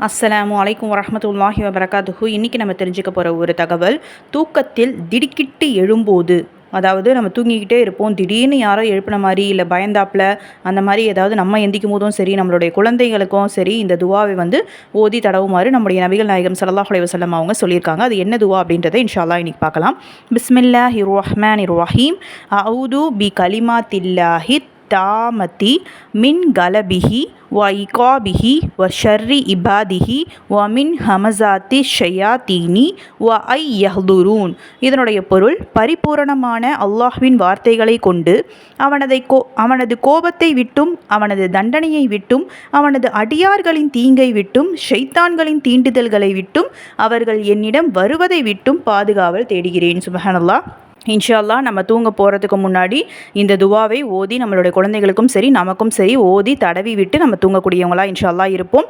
அஸ்ஸலாமு அலைக்கும் வரஹ்மத்துல்லாஹி வபரகாத்துஹு. இன்றைக்கி நம்ம தெரிஞ்சுக்க போகிற ஒரு தகவல், தூக்கத்தில் திடுக்கிட்டு எழும்போது, அதாவது நம்ம தூங்கிக்கிட்டே இருப்போம், திடீர்னு யாரோ எழுப்பின மாதிரி இல்லை பயந்தாப்பில் அந்த மாதிரி ஏதாவது நம்ம எந்திக்கும் போதும் சரி, நம்மளுடைய குழந்தைகளுக்கும் சரி, இந்த துவாவை ஓதி தடவுமாறு நம்முடைய நபிகள் நாயகம் ஸல்லல்லாஹு அலைஹி வஸல்லம் அவங்க சொல்லியிருக்காங்க. அது என்ன துவா அப்படின்றத இன்ஷா அல்லாஹ் இன்றைக்கி பார்க்கலாம். பிஸ்மில்லாஹிர் ரஹ்மானிர் ரஹீம். அஊது பி கலிமாத்தில்லாஹி தாமத்தி மின் கலபிஹி வ இகாபிஹி வ ஷர்ரி இபாதிஹி வ மின் ஹமசாத்தி ஷயாத்தீனி வ ஐ யஹ்துரூன். இதனுடைய பொருள், பரிபூரணமான அல்லாஹ்வின் வார்த்தைகளை கொண்டு அவனது கோபத்தை விட்டும், அவனது தண்டனையை விட்டும், அவனது அடியார்களின் தீங்கை விட்டும், ஷைத்தான்களின் தீண்டுதல்களை விட்டும், அவர்கள் என்னிடம் வருவதை விட்டும் பாதுகாவல் தேடுகிறேன். சுப்ஹானல்லாஹ். இன்ஷா அல்லாஹ் நம்ம தூங்க போகிறதுக்கு முன்னாடி இந்த துவாவை ஓதி நம்மளுடைய குழந்தைகளுக்கும் சரி நமக்கும் சரி ஓதி தடவி விட்டு நம்ம தூங்கக்கூடியவங்களா இன்ஷா அல்லாஹ் இருப்போம்.